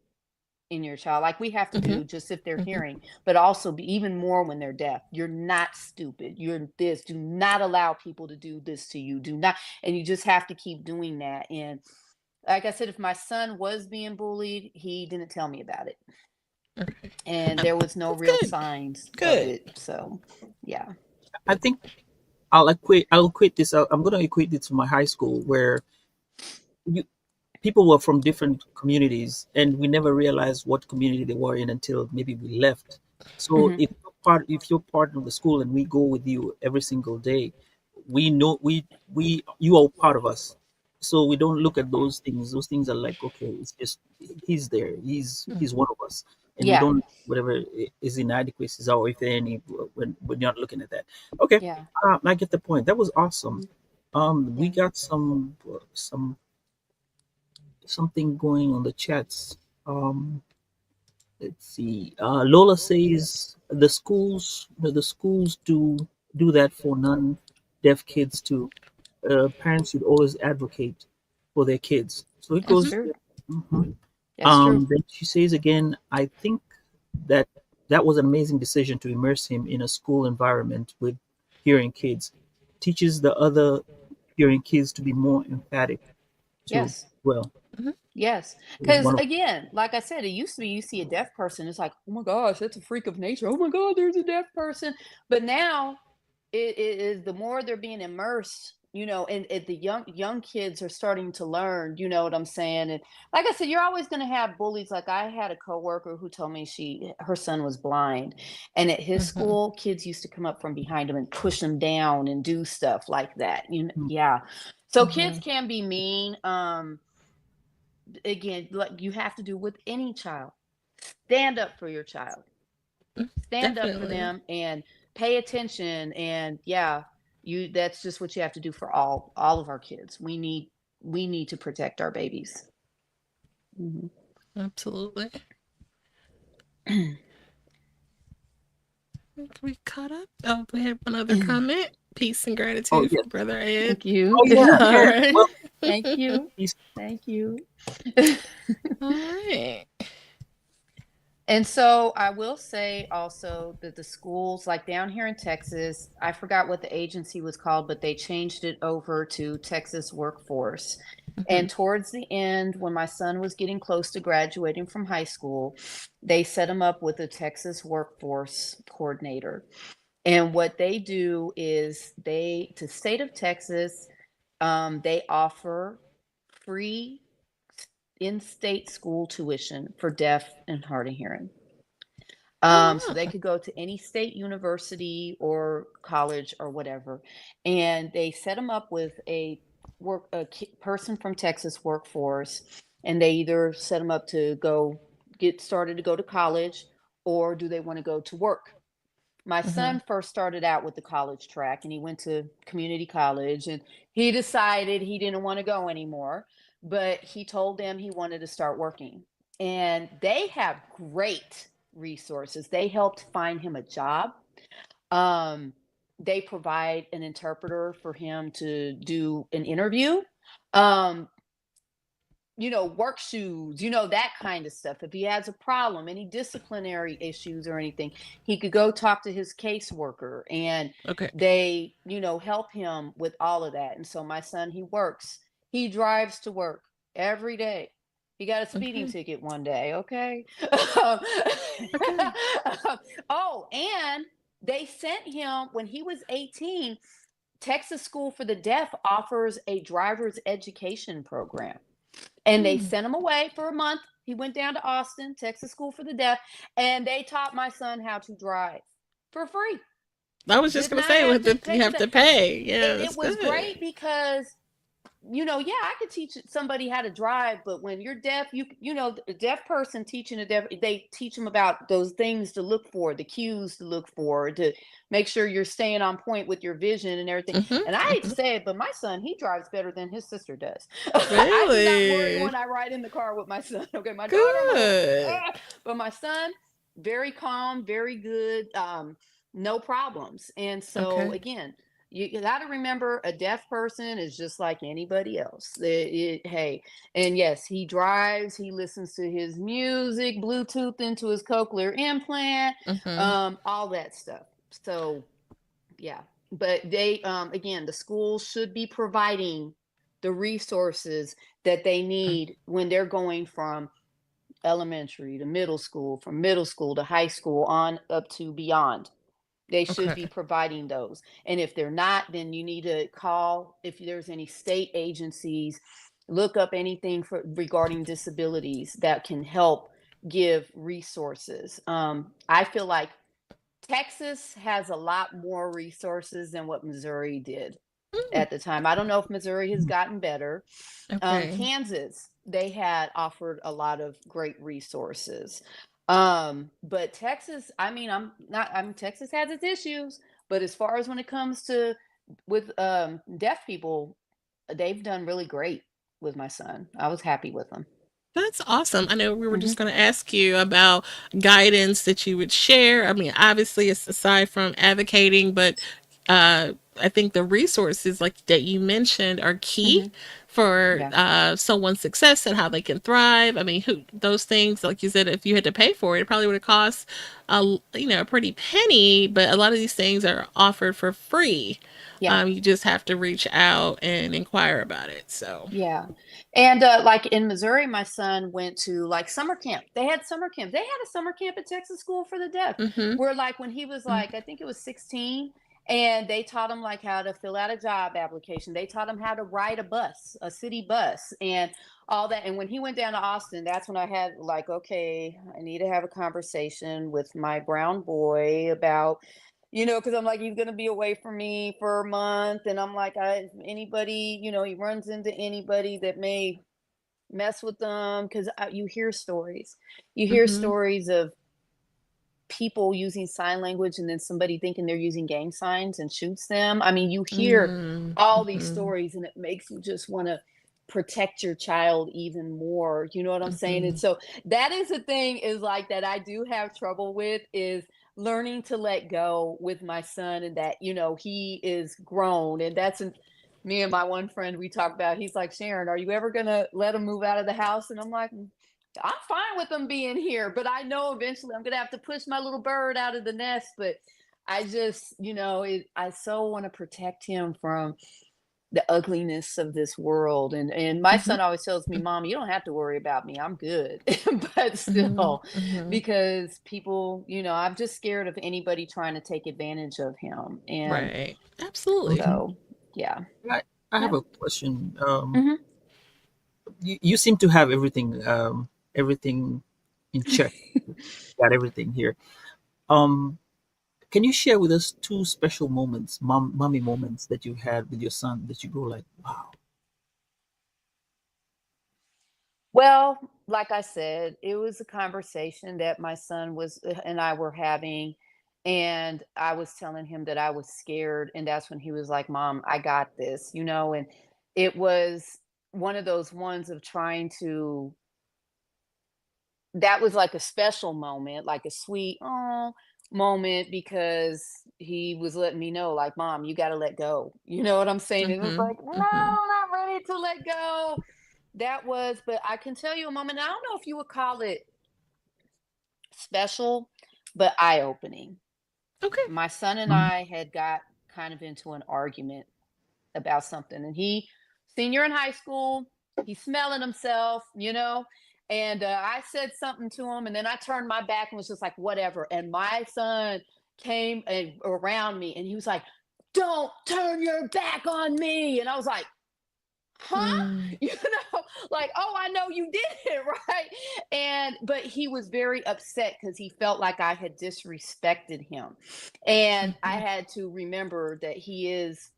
in your child, like we have to Mhm. do just if they're Mhm. hearing, but also be even more when they're deaf. You're not stupid. You're this. Do not allow people to do this to you. Do not. And you just have to keep doing that. And like I said, if my son was being bullied, he didn't tell me about it. Okay. And Um, there was no that's real good. signs of Good. it. So, yeah. I think I'll equate this. I'm going to equate it to my high school where you, people were from different communities, and we never realized what community they were in until maybe we left. So Hmm. if you're part of the school and we go with you every single day, we know we you are part of us. So we don't look at those things. Those things are like, okay, it's just he's there. He's one of us, and we Yeah. don't whatever is inadequacies or if there are any when you're not looking at that. Okay, Yeah. I get the point. That was awesome. We Yeah. got some something going on the chats. Um, let's see. Lola says the schools do that for non-deaf kids too. Parents should always advocate for their kids. So it That's Mm-hmm. goes. true. Mhm. That's true. Then she says again, I think that that was an amazing decision to immerse him in a school environment with hearing kids. Teaches the other hearing kids to be more emphatic too. Yes. Well, Mm-hmm. Yes. it was Because one of again, like I said, it used to be you see a deaf person, it's like, oh my gosh, that's a freak of nature. Oh my God, there's a deaf person. But now it is the more they're being immersed, and the young kids are starting to learn, you know what I'm saying? And like I said, you're always gonna have bullies. Like I had a coworker who told me her son was blind. And at his Mm-hmm. school, kids used to come up from behind him and push him down and do stuff like that. mm, Yeah. So kids Mm-hmm. can be mean. Again, like you have to do with any child. Stand up for your child. Stand up for Definitely. them and pay attention. And yeah, that's just what you have to do for all of our kids. We need to protect our babies. Mhm. Absolutely. Think we caught up. Oh, we had one other comment. Peace and oh gratitude yes. from Brother Ed. Thank you. Oh yeah, All yeah. right. Well, Thank you. he's Thank you. All right. And so I will say also that the schools, like down here in Texas, I forgot what the agency was called, but they changed it over to Texas Workforce. Mm-hmm. And towards the end, when my son was getting close to graduating from high school, they set him up with a Texas Workforce coordinator. And what they do is to state of Texas, they offer free in-state school tuition for deaf and hard of hearing. Oh So they wow. could go to any state university or college or whatever, and they set them up with person from Texas workforce, and they either set them up to go get started to go to college, or do they want to go to work. My Mm-hmm. son first started out with the college track, and he went to community college, and he decided he didn't want to go anymore, but he told them he wanted to start working. And they have great resources. They helped find him a job. Um, they provide an interpreter for him to do an interview. Um, work shoes, that kind of stuff. If he has a problem, any disciplinary issues or anything, he could go talk to his caseworker, and Okay. they, help him with all of that. And so my son, he works, he drives to work every day. He got a speeding Okay. ticket one day, okay? Okay. Oh, and they sent him when he was 18. Texas School for the Deaf offers a driver's education program, and they Hmm. sent him away for a month. He went down to Austin, Texas School for the Deaf, and they taught my son how to drive for free. I was just Did gonna not say, have what to did you pay for have that. to pay? Yeah, And that's it was good. great because yeah, I could teach somebody how to drive, but when you're deaf, a deaf person teaching a deaf, they teach them about those things to look for, the cues to look for, to make sure you're staying on point with your vision and everything. Mm-hmm. And I hate to Mm-hmm. say it, but my son, he drives better than his sister does. I do not worry Really when I ride in the car with my son. Okay, my daughter, I'm like, good. but my son, very calm, very good, no problems. And so Okay. again, you got to remember, a deaf person is just like anybody else. Hey, and yes, he drives, he listens to his music, Bluetooth into his cochlear implant, Mm-hmm. all that stuff. So, yeah. But they, again, the schools should be providing the resources that they need when they're going from elementary to middle school, from middle school to high school, on up to beyond. They should be Okay. providing those. And if they're not, then you need to call if there's any state agencies, look up anything for regarding disabilities that can help give resources. I feel like Texas has a lot more resources than what Missouri did Mm, at the time. I don't know if Missouri has Mm. gotten better. okay. Kansas, they had offered a lot of great resources. But Texas, I mean, Texas has its issues, but as far as when it comes to with deaf people, they've done really great with my son. I was happy with them. That's awesome. I know we were Hmm. just going to ask you about guidance that you would share. I mean, obviously, it's aside from advocating, but I think the resources like that you mentioned are key Hmm. for Yeah. someone's success and how they can thrive. I mean, those things, like you said, if you had to pay for it, it probably would have cost a pretty penny. But a lot of these things are offered for free. Yeah. You just have to reach out and inquire about it. So. Yeah. And like in Missouri, my son went to like summer camp. They had summer camp. They had a summer camp at Texas School for the Deaf, Mm-hmm. where like when he was like, I think it was 16, and they taught him like how to fill out a job application. They taught him how to ride a bus, a city bus, and all that. And when he went down to Austin, that's when I had like, okay, I need to have a conversation with my brown boy about, because I'm like, he's gonna be away from me for a month, and I'm like, anybody, he runs into anybody that may mess with them, because you hear Mm-hmm. stories of people using sign language and then somebody thinking they're using gang signs and shoots them. I mean, you hear all these Mm-hmm. stories, and it makes you just want to protect your child even more. You know what I'm saying? Mm-hmm. And so that is the thing, is like that I do have trouble with, is learning to let go with my son, and that, he is grown. And me and my one friend, we talk about, he's like, Sharon, are you ever going to let him move out of the house? And I'm like, I'm fine with them being here, but I know eventually I'm gonna have to push my little bird out of the nest. But I just, I so want to protect him from the ugliness of this world. And my Mm-hmm. son always tells me, Mom, you don't have to worry about me. I'm good. But Mm-hmm. still, Mm-hmm. because people, I'm just scared of anybody trying to take advantage of him. And Right. Absolutely. Okay. so, yeah. I have Yep. a question. Hmm. You seem to have everything in check. Got everything here. Um, can you share with us two special moments, mommy moments that you had with your son that you go like, wow. Well, like I said, it was a conversation that my son and I were having, and I was telling him that I was scared, and that's when he was like, "Mom, I got this." And it was one of those ones of trying to that was like a special moment, like a sweet oh moment, because he was letting me know, like, Mom, you got to let go. You know what I'm saying? And it was Mm-hmm. like, no, Mm-hmm. I'm not ready to let go. But I can tell you a moment. I don't know if you would call it special, but eye opening. Okay. My son and Mhm. I had got kind of into an argument about something, and senior in high school, he's smelling himself. And I said something to him, and then I turned my back and was just like, whatever. And my son came around me, and he was like, don't turn your back on me. And I was like, huh? Mm-hmm. you like, oh, I know you did it, right? But he was very upset because he felt like I had disrespected him. And I had to remember that he is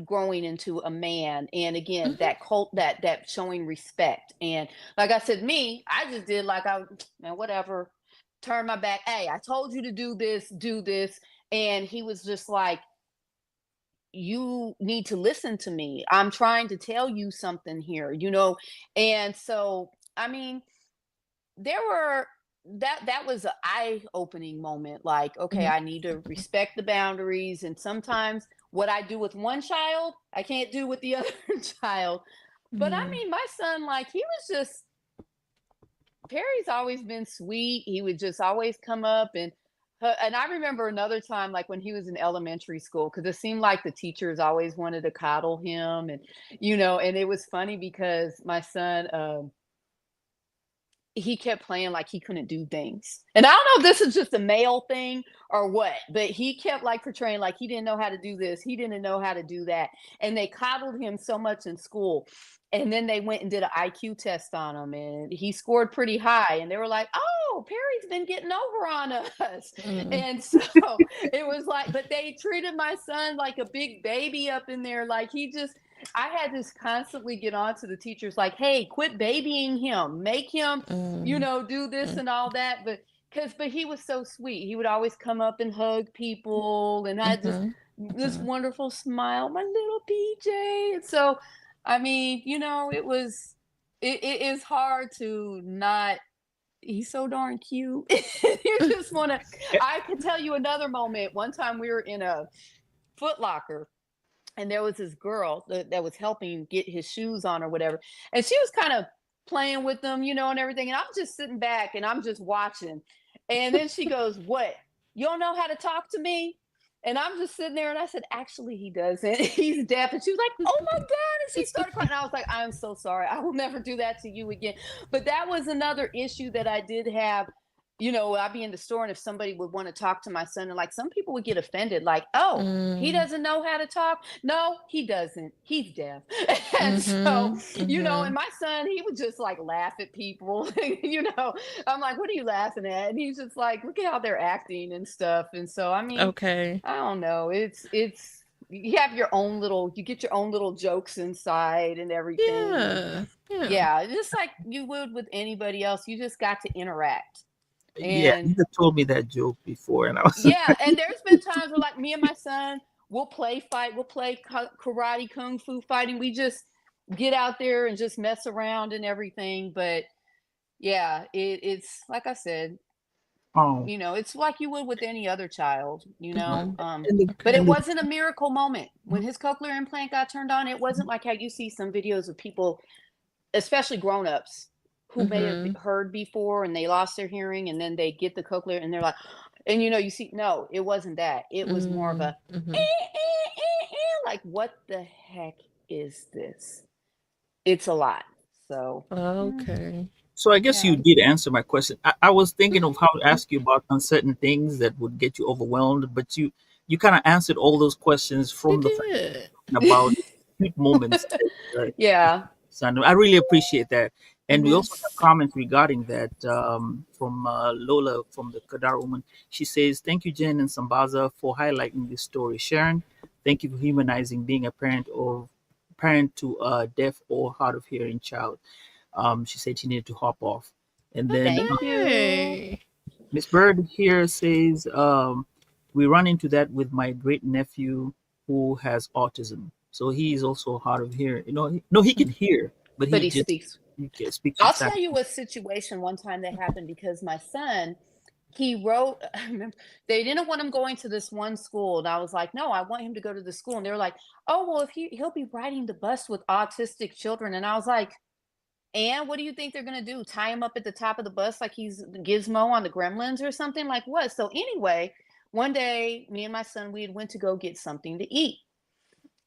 growing into a man, and again, Mm-hmm. that cult that showing respect. And like I said, I just did like, man, whatever, turn my back. Hey, I told you to do this. And he was just like, you need to listen to me. I'm trying to tell you something here. And so, I mean, there were that was an eye-opening moment. Like, okay, Mm-hmm. I need to respect the boundaries. And sometimes what I do with one child, I can't do with the other child. But I Mm-hmm. mean, my son, like, he was just Perry's always been sweet. He would just always come up and I remember another time, like when he was in elementary school, because it seemed like the teachers always wanted to coddle him, and it was funny because my son, he kept playing like he couldn't do things. And I don't know if this is just a male thing or what, but he kept like portraying like he didn't know how to do this, he didn't know how to do that. And they coddled him so much in school. And then they went and did an IQ test on him and he scored pretty high. And they were like, oh, Perry's been getting over on us. Mm. And so it was like, but they treated my son like a big baby up in there. Like he just, I had to constantly get on to the teachers like, hey, quit babying him, make him, Mm. do this Mm. and all that. But he was so sweet. He would always come up and hug people and had Mhm. this Mhm. wonderful smile, my little PJ. And so, I mean, it is hard to not. He's so darn cute. You just want to. I could tell you another moment. One time we were in a Foot Locker and there was this girl that was helping get his shoes on or whatever, and she was kind of playing with them, and everything, and I'm just sitting back and I'm just watching, and then she goes, what, you don't know how to talk to me? And I'm just sitting there and I said, actually he doesn't. He's deaf. And she was like, oh my god, and she started crying and I was like, I'm so sorry, I will never do that to you again. But that was another issue that I did have. I'd be in the store and if somebody would want to talk to my son, and like some people would get offended, like, oh, he Mm. doesn't know how to talk. No, he doesn't. He's deaf. And so, Mhm. and Mhm. my son, he would just like laugh at people. I'm like, what are you laughing at? And he's just like, look at how they're acting and stuff. And so, I mean, Okay. I don't know. It's you have your own little, you get your own little jokes inside and everything. And Yeah. Yeah. yeah, just like you would with anybody else, you just got to interact. Yeah, And you had told me that joke before, and I was yeah, and there's been times where like me and my son, we'll play fight, we'll play karate, kung fu fighting. We just get out there and just mess around and everything. But yeah, it's like I said, oh, it's like you would with any other child, Mhm. but it Okay. wasn't a miracle moment when his cochlear implant got turned on. It wasn't like how you see some videos of people, especially grown-ups, who may have Mhm. heard before and they lost their hearing and then they get the cochlear and they're like, and you see, no, it wasn't that. It was more of Mm. a Mhm. like, what the heck is this? It's a lot. So, mm, Okay. so I guess you yeah. did answer my question. I was thinking of how to ask you about uncertain things that would get you overwhelmed, but you kind of answered all those questions You from the fact did. about cute moments. Yeah. Son, I really appreciate that. And we Hmm. also have comments regarding that from Lola from the Kadar woman. She says, thank you, Jen and Sambaza, for highlighting this story. Sharon, thank you for humanizing being a parent to a deaf or hard of hearing child. She said she needed to hop off. And then Thank you. Okay. Miss Bird here says, we run into that with my great nephew who has autism. So he is also hard of hearing. No, he can hear, but But he he just speaks. he can speak I'll exactly. tell you a situation one time that happened because my son, he wrote, I remember they didn't want him going to this one school. And I was like, no, I want him to go to the school. And they were like, oh, well, if he'll be riding the bus with autistic children. And I was like, and what do you think they're gonna do? Tie him up at the top of the bus like he's Gizmo on the Gremlins or something? Like what? So anyway, one day, me and my son, we had went to go get something to eat.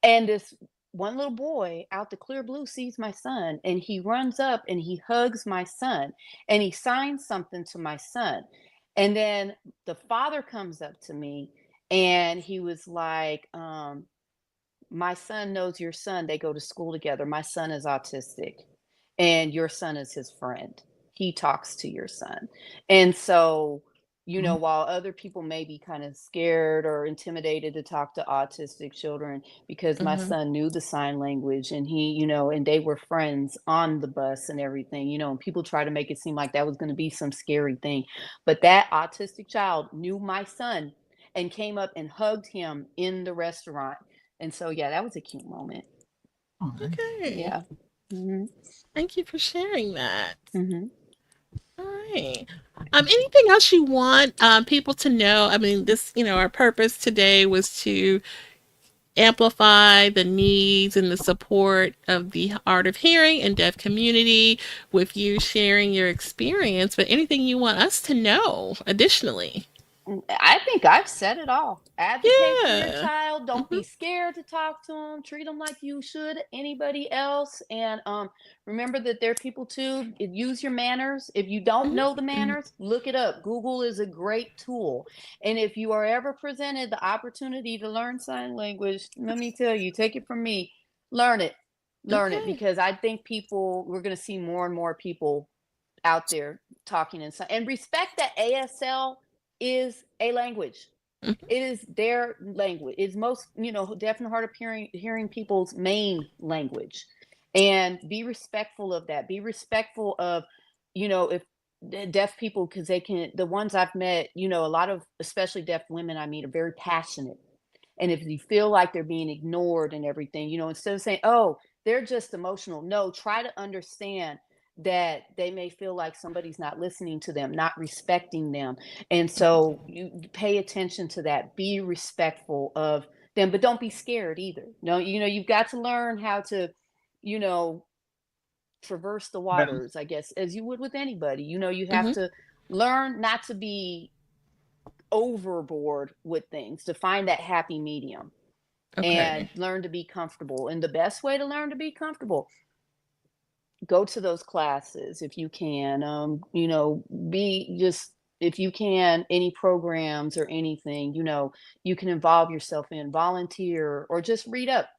And this one little boy out the clear blue sees my son and he runs up and he hugs my son and he signs something to my son. And then the father comes up to me and he was like, my son knows your son. They go to school together. My son is autistic and your son is his friend. He talks to your son. And so, Mhm. while other people may be kind of scared or intimidated to talk to autistic children, because my Mhm. son knew the sign language and he, and they were friends on the bus and everything, and people try to make it seem like that was going to be some scary thing. But that autistic child knew my son and came up and hugged him in the restaurant. And so, yeah, that was a cute moment. All right. Okay. Yeah. Hmm. Thank you for sharing that. Hmm. All right. Anything else you want people to know? I mean, our purpose today was to amplify the needs and the support of the hard of hearing and deaf community with you sharing your experience. But anything you want us to know additionally? I think I've said it all. Advocate for your Yeah. child. Don't Hmm. be scared to talk to them. Treat them like you should anybody else. And remember that there are people too. Use your manners. If you don't know the Hmm. manners, look it up. Google is a great tool. And if you are ever presented the opportunity to learn sign language, let me tell you, take it from me, learn it. Learn it, Okay. because I think we're going to see more and more people out there talking in sign, and respect that ASL is a language. Hmm. It is their language. It's most, deaf and hard of hearing people's main language. And be respectful of that. Be respectful of, if deaf people, because the ones I've met, a lot of, especially deaf women I meet, are very passionate. And if you feel like they're being ignored and everything, instead of saying, oh, they're just emotional, no, try to understand that they may feel like somebody's not listening to them, not respecting them. And so you pay attention to that, be respectful of them, but don't be scared either. No, you've got to learn how to, you know, traverse the Balance. waters, I guess, as you would with anybody. You have Hmm. to learn not to be overboard with things, to find that happy medium and Okay. learn to be comfortable. And the best way to learn to be comfortable, go to those classes if you can. Be just, if you can, any programs or anything, you can involve yourself in, volunteer, or just read up,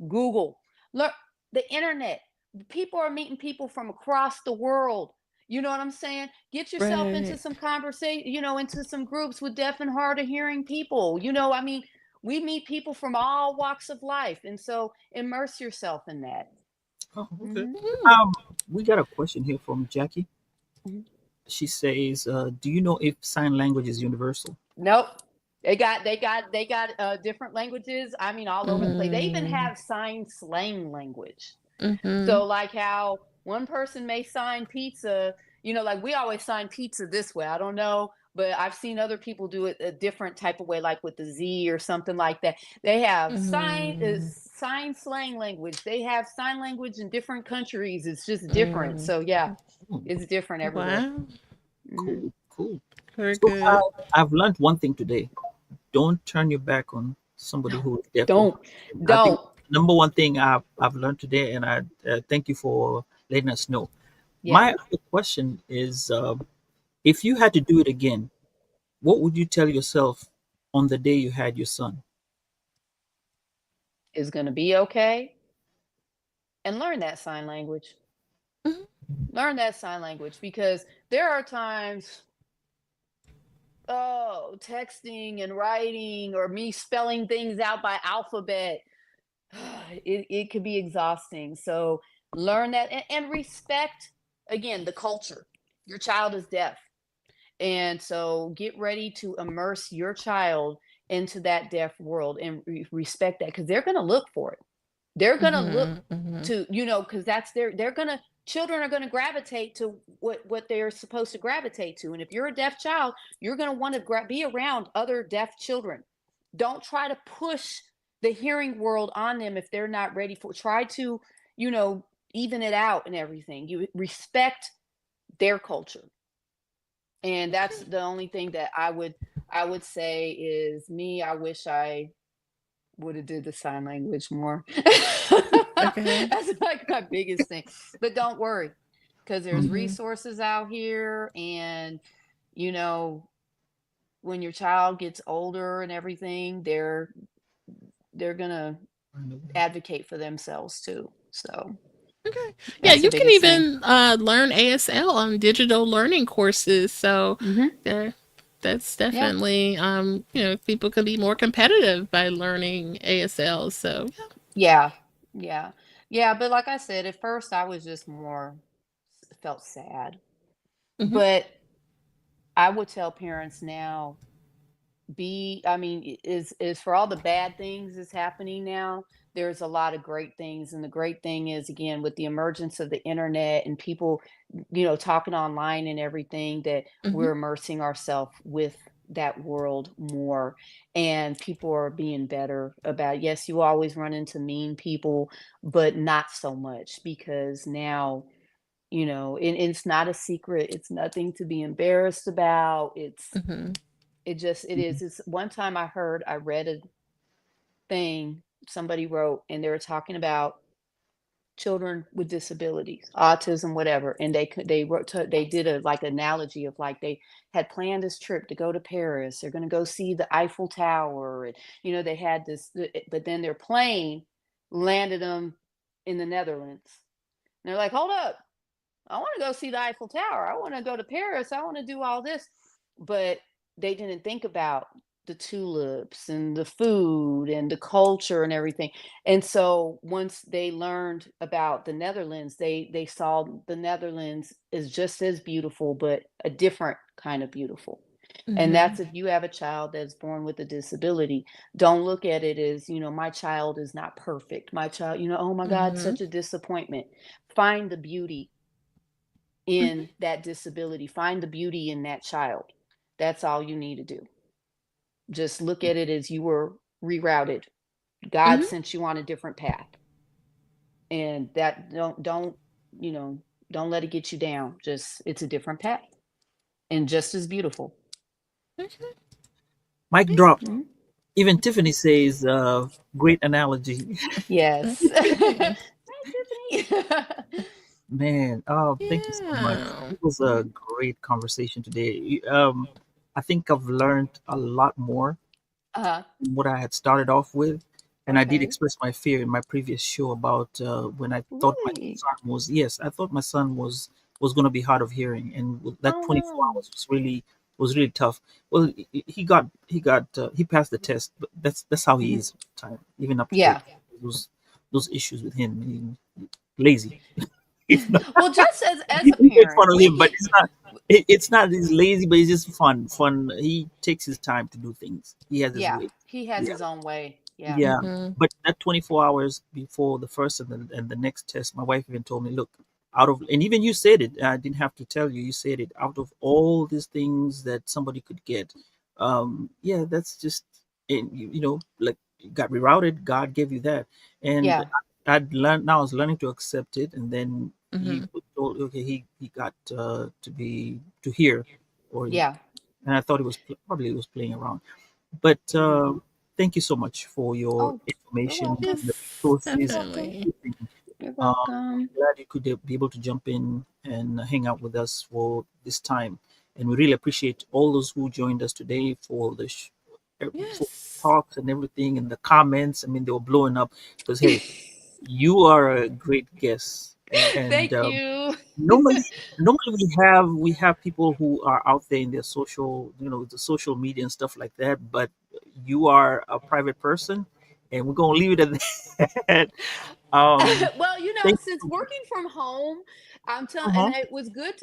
Google, learn the internet. People are meeting people from across the world. You know what I'm saying? Get yourself into Right. some conversation, into some groups with deaf and hard of hearing people. I mean, we meet people from all walks of life. And so immerse yourself in that. Oh, okay. Hmm. Mhm. We got a question here from Jackie. She says, "Do you know if sign language is universal?" Nope. They got different languages. I mean, all over the place. They even Mm. have sign slang language. Mhm. So like how one person may sign pizza, like we always sign pizza this way. I don't know, but I've seen other people do it a different type of way, like with the Z or something like that. They have Mhm. sign slang language. They have sign language in different countries. It's just different. Mm. So yeah, Hmm, it's different everywhere. Wow. Hmm. cool, cool. Very So good. I've learned one thing today. Don't turn your back on somebody who is deaf or Don't, hard of hearing. I think don't. number one thing I've learned today, and I thank you for letting us know. Yeah, My other question is, if you had to do it again, what would you tell yourself on the day you had your son? is going to be okay. And learn that sign language. Mhm. Learn that sign language, because there are times, oh, texting and writing, or me spelling things out by alphabet, it could be exhausting. So learn that, and respect, again, the culture. Your child is deaf. And so get ready to immerse your child into that deaf world, and respect that, because they're going to look for it. They're gonna look Mhm. Mhm. to, because that's they're gonna children are gonna gravitate to what they're supposed to gravitate to. And if you're a deaf child, you're gonna want to be around other deaf children. Don't try to push the hearing world on them if they're not ready for. Try to, you know, even it out and everything. You respect their culture. And that's Okay. the only thing that I would say is me. I wish I would have did the sign language more. Okay. That's like my biggest thing. But don't worry, because there's Mhm. Mhm. resources out here. And you know when your child gets older and everything, they're gonna advocate for themselves too. So Okay. Yeah, that's the you can biggest thing. even learn ASL on digital learning courses. So Hmm. there, that's Yeah. definitely people can be more competitive by learning ASL. So Yeah. Yeah. Yeah. But like I said, at first I was just more felt sad. yeah. Hmm. But I would tell parents now, be I mean, is for all the bad things that's happening now, there's a lot of great things. And the great thing is, again, with the emergence of the internet and people, talking online and everything, that Hmm. we're immersing ourselves with that world more. And people are being better about, yes, you always run into mean people, but not so much, because now, and it's not a secret, it's nothing to be embarrassed about. It's Hmm. It is. It's one time I read a thing somebody wrote, and they were talking about children with disabilities, autism, whatever, and they did a like analogy of like they had planned this trip to go to Paris. They're going to go see the Eiffel Tower, and they had this, but then their plane landed them in the Netherlands. And they're like, hold up, I want to go see the Eiffel Tower. I want to go to Paris. I want to do all this. But they didn't think about the tulips and the food and the culture and everything. And so once they learned about the Netherlands, they saw the Netherlands is just as beautiful, but a different kind of beautiful. And Mm-hmm. that's if you have a child that's born with a disability, don't look at it as, my child is not perfect. My child, oh my God, Mm-hmm. such a disappointment. Find the beauty in that disability. Find the beauty in that child. That's all you need to do. Just look at it as you were rerouted. God Mm-hmm. sent you on a different path. And that you know, don't let it get you down. Just it's a different path and just as beautiful. Okay. Mic drop. Mhm. Even Tiffany says, great analogy. Yes. Okay. Hi, Tiffany. Man, thank you so much. Yeah. It was a great conversation today. I think I've learned a lot more uh-huh. than what I had started off with. And I did Okay. express my fear in my previous show about when I thought my Really? son was, yes, I thought my son was going to be hard of hearing, and that Oh 24 no. hours was really tough. Well, he passed the test, but that's how he Mhm. is all the time, even up to date. Yeah. Those those issues with him, lazy. If not, Well, just as a we make fun parent, of we him, but get it's not he's lazy, but it's just fun. He takes his time to do things. He has his yeah, way. he has Yeah, his own way. Yeah. yeah. Mm-hmm. But that 24 hours before the first and the next test, my wife even told me, look, out of, and even you said it, I didn't have to tell you, you said it, out of all these things that somebody could get, yeah, that's just, and like, you got rerouted, God gave you that. And Yeah. I'd learned, now I was learning to accept it. And then he Mm-hmm. was told, okay, he got to hear, or, and Yeah. I thought probably he was playing around. But Mhm. thank you so much for your Oh, you're information and welcome. the Yes, You're resources and welcome. definitely. everything. You're I'm welcome. glad you could be able to jump in and hang out with us for this time. And we really appreciate all those who joined us today for Yes. talks and everything, and the comments. I mean, they were blowing up because, hey, you are a great guest. And Thank you. normally we have people who are out there in their social, the social media and stuff like that, but you are a private person, and we're gonna leave it at that. Well, Thank you since so much. working from home, I'm telling, and Uh-huh. it was good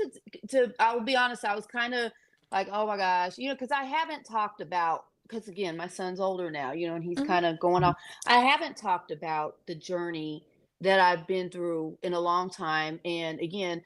to. I will be honest, I was kind of like, oh my gosh, because I haven't talked about, because again, my son's older now, and he's Mm-hmm. kind of going off. I haven't talked about the journey that I've been through in a long time, and again,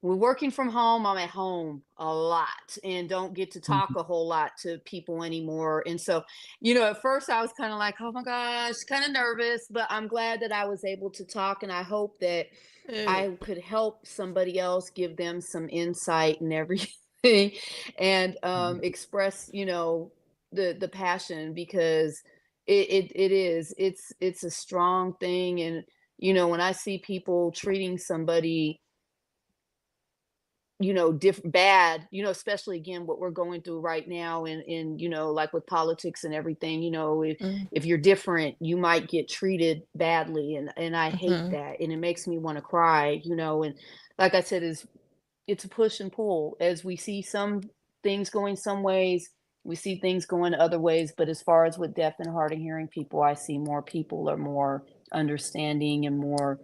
when working from home, I'm at home a lot and don't get to talk Mhm. a whole lot to people anymore, and so at first I was kind of like, oh my gosh, kind of nervous, but I'm glad that I was able to talk. And I hope that Uh, I could help somebody else, give them some insight and everything, and express, the passion, because it's a strong thing. And, when I see people treating somebody bad, especially again what we're going through right now, and like with politics and everything, if you're different, you might get treated badly, and I hate mm-hmm. that, and it makes me want to cry, and like I said, it's a push and pull. As we see some things going some ways, we see things going other ways, but as far as with deaf and hard of hearing people, I see more people are more understanding and more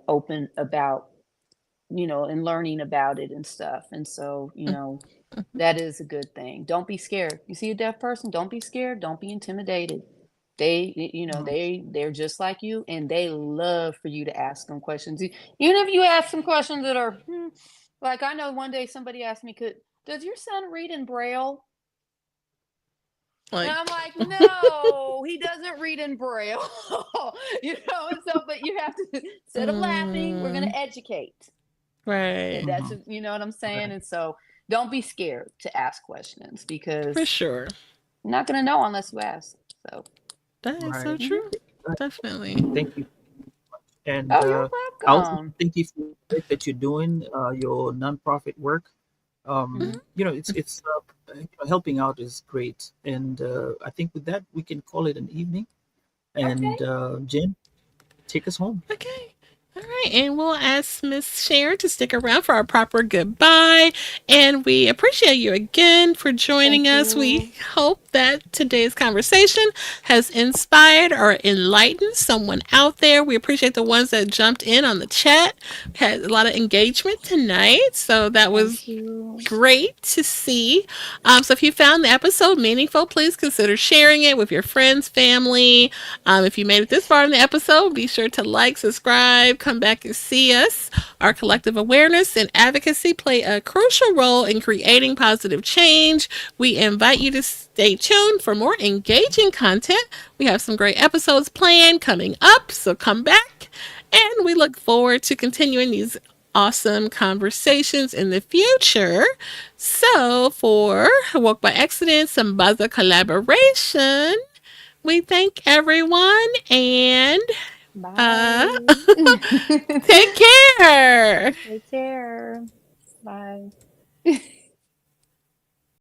open about and learning about it and stuff. And so, that is a good thing. Don't be scared. You see a deaf person, don't be scared. Don't be intimidated. They're just like you, and they love for you to ask them questions. Even if you ask them questions that are like, I know one day somebody asked me, does your son read in Braille? And Like, I'm like, no, he doesn't read in Braille. And so, but you have to, instead of laughing, we're going mm, to educate. And right. that's, Mhm. what I'm saying? Right. And so, don't be scared to ask questions For because sure. you're not going to know unless you ask. So, That is so Right. mhm. true. Right. Definitely. Thank you. And Oh, you're I also welcome. thank you for the work that you're doing, your nonprofit work. Hmm. Helping out is great. And I think with that, we can call it an evening. Okay. And Jen, take us home. Okay. All right. And we'll ask Miss Sharon to stick around for our proper goodbye. And we appreciate you again for joining Thank us. We you. hope that today's conversation has inspired or enlightened someone out there. We appreciate the ones that jumped in on the chat. We had a lot of engagement tonight. So that was Thank you. great to see. So if you found the episode meaningful, please consider sharing it with your friends, family. If you made it this far in the episode, be sure to like, subscribe, come back and see us. Our collective awareness and advocacy play a crucial role in creating positive change. We invite you to stay tuned for more engaging content. We have some great episodes planned coming up, so come back. And we look forward to continuing these awesome conversations in the future. So, for Woke by Accident, some buzzer collaboration, we thank everyone and uh, Bye. take care. Take care. Bye.